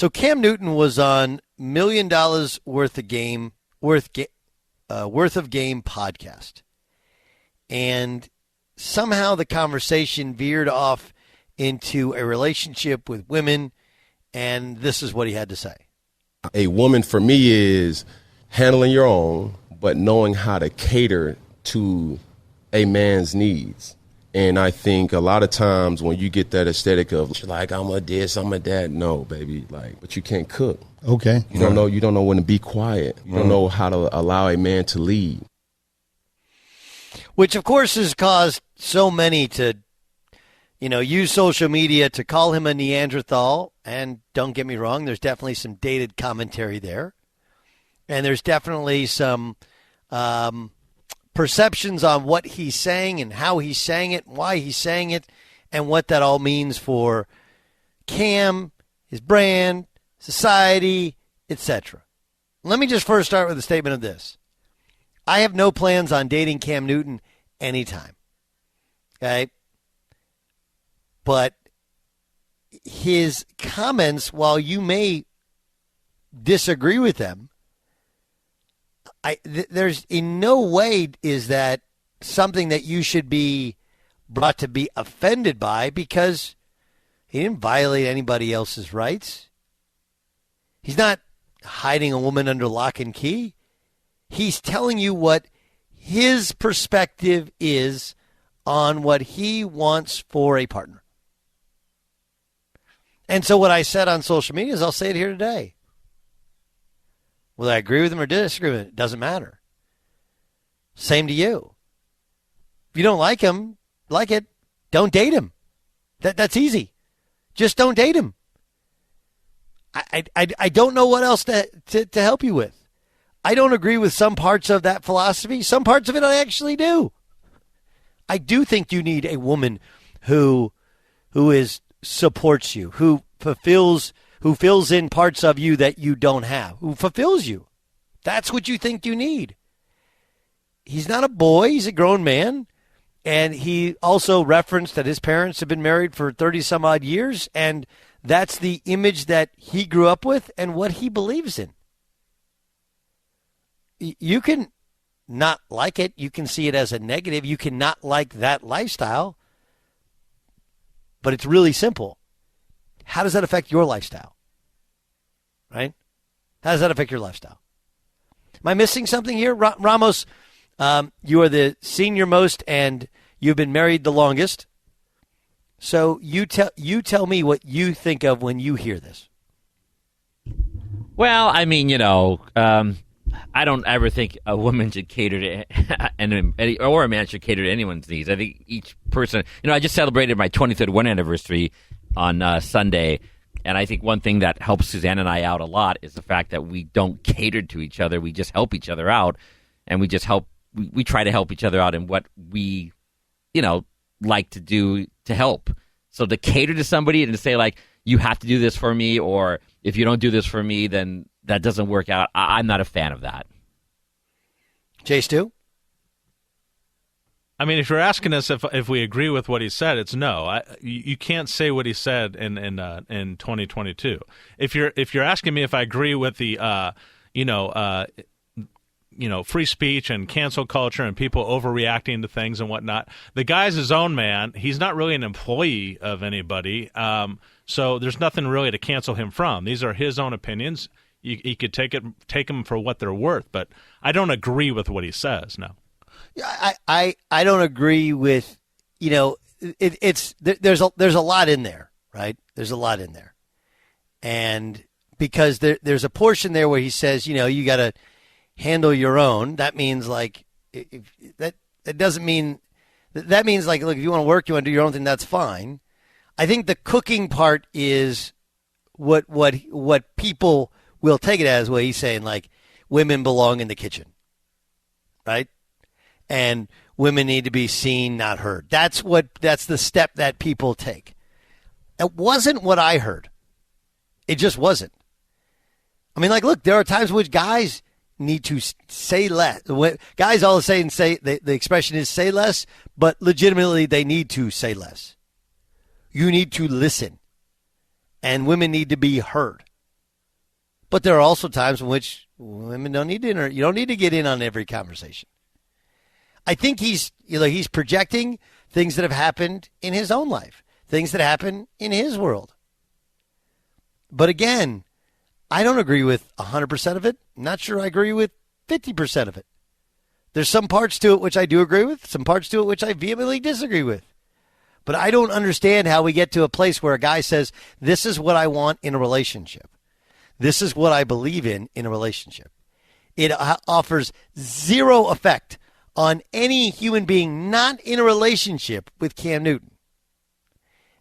So Cam Newton was on $1 Million worth of game podcast, and somehow the conversation veered off into a relationship with women, and this is what he had to say. A woman for me is handling your own, but knowing how to cater to a man's needs. And I think a lot of times when you get that aesthetic of like, I'm a this, I'm a that, no, baby, like, but you can't cook. Okay. You don't know when to be quiet. You don't know how to allow a man to lead. Which, of course, has caused so many to, use social media to call him a Neanderthal. And don't get me wrong, there's definitely some dated commentary there. And there's definitely some perceptions on what he's saying and how he's saying it, why he's saying it, and what that all means for Cam, his brand, society, etc. Let me just first start with a statement of this. I have no plans on dating Cam Newton anytime. Okay? But his comments, while you may disagree with them, there's in no way is that something that you should be brought to be offended by, because he didn't violate anybody else's rights. He's not hiding a woman under lock and key. He's telling you what his perspective is on what he wants for a partner. And so what I said on social media is I'll say it here today. Whether I agree with him or disagree with him, it doesn't matter. Same to you. If you don't like him, don't date him. That's easy. Just don't date him. I don't know what else to help you with. I don't agree with some parts of that philosophy. Some parts of it I actually do. I do think you need a woman who supports you, who fills in parts of you that you don't have, who fulfills you. That's what you think you need. He's not a boy. He's a grown man. And he also referenced that his parents have been married for 30-some-odd years, and that's the image that he grew up with and what he believes in. You can not like it. You can see it as a negative. You can not like that lifestyle. But it's really simple. How does that affect your lifestyle? Right? How does that affect your lifestyle? Am I missing something here? Ramos, you are the senior most and you've been married the longest. So you tell me what you think of when you hear this. Well, I mean, I don't ever think a woman should cater to or a man should cater to anyone's needs. I think each person, I just celebrated my 23rd wedding anniversary on Sunday, and I think one thing that helps Suzanne and I out a lot is the fact that we don't cater to each other. We just help each other out, and we just help. We try to help each other out in what we, like to do to help. So to cater to somebody and to say, like, you have to do this for me, or if you don't do this for me, then that doesn't work out. I'm not a fan of that. Jay Stu? I mean, if you're asking us if we agree with what he said, it's no. You can't say what he said in 2022. If you're asking me if I agree with the free speech and cancel culture and people overreacting to things and whatnot, the guy's his own man. He's not really an employee of anybody, so there's nothing really to cancel him from. These are his own opinions. You could take them for what they're worth, but I don't agree with what he says. No. I don't agree with, there's a lot in there, right? There's a lot in there. And because there's a portion there where he says, you got to handle your own. That means like, that doesn't mean, that means like, look, if you want to work, you want to do your own thing, that's fine. I think the cooking part is what people will take it as, what he's saying, like women belong in the kitchen, right? And women need to be seen, not heard. That's the step that people take. It wasn't what I heard. It just wasn't. I mean, like, look, there are times in which guys need to say less. Guys all say the expression is say less, but legitimately they need to say less. You need to listen. And women need to be heard. But there are also times in which women don't need to. You don't need to get in on every conversation. I think he's projecting things that have happened in his own life, things that happen in his world. But again, I don't agree with 100% of it. I'm not sure I agree with 50% of it. There's some parts to it which I do agree with, some parts to it which I vehemently disagree with. But I don't understand how we get to a place where a guy says, this is what I want in a relationship. This is what I believe in a relationship. It offers zero effect on any human being not in a relationship with Cam Newton.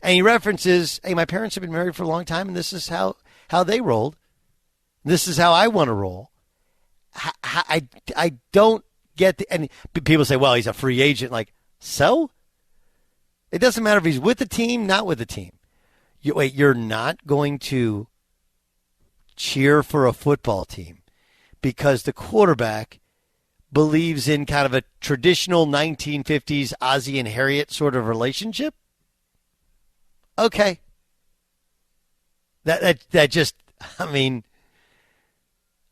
And he references, hey, my parents have been married for a long time, and this is how they rolled. This is how I want to roll. I don't get the, and people say, well, he's a free agent. Like, so? It doesn't matter if he's with the team, not with the team. You're not going to cheer for a football team because the quarterback believes in kind of a traditional 1950s Ozzie and Harriet sort of relationship? Okay. That just, I mean,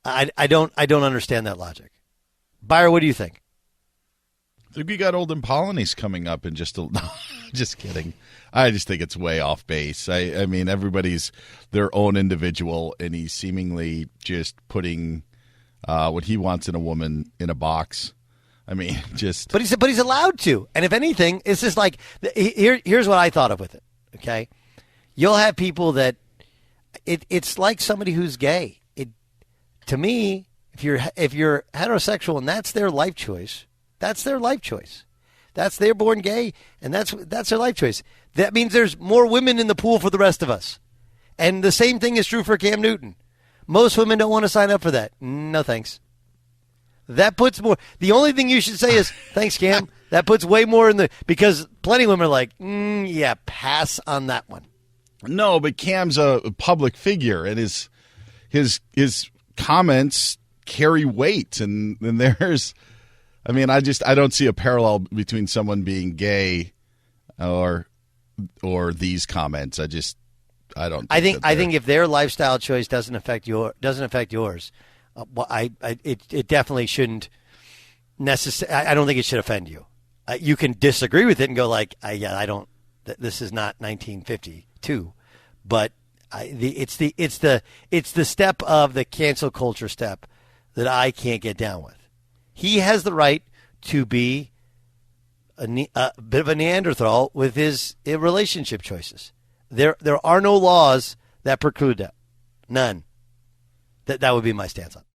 I don't understand that logic. Byron, what do you think? I think we got Olden Polynice coming up in just a just kidding. I just think it's way off base. I mean, everybody's their own individual, and he's seemingly just putting what he wants in a woman in a box. I mean, just. But he's allowed to. And if anything, it's just like here's what I thought of with it. Okay, you'll have people that it's like somebody who's gay. To me, if you're heterosexual and that's their life choice. That's their life choice. They're born gay, and that's their life choice. That means there's more women in the pool for the rest of us. And the same thing is true for Cam Newton. Most women don't want to sign up for that. No, thanks. That puts more. The only thing you should say is, thanks, Cam. That puts way more in because plenty of women are like, yeah, pass on that one. No, but Cam's a public figure, and his comments carry weight, and there's. I mean, I don't see a parallel between someone being gay or these comments. I don't. I think if their lifestyle choice doesn't affect yours, it definitely shouldn't necessarily. I don't think it should offend you. You can disagree with it and go like, I don't. This is not 1952, but it's the step of the cancel culture step that I can't get down with. He has the right to be a bit of a Neanderthal with his relationship choices. There are no laws that preclude that. None. That would be my stance on it.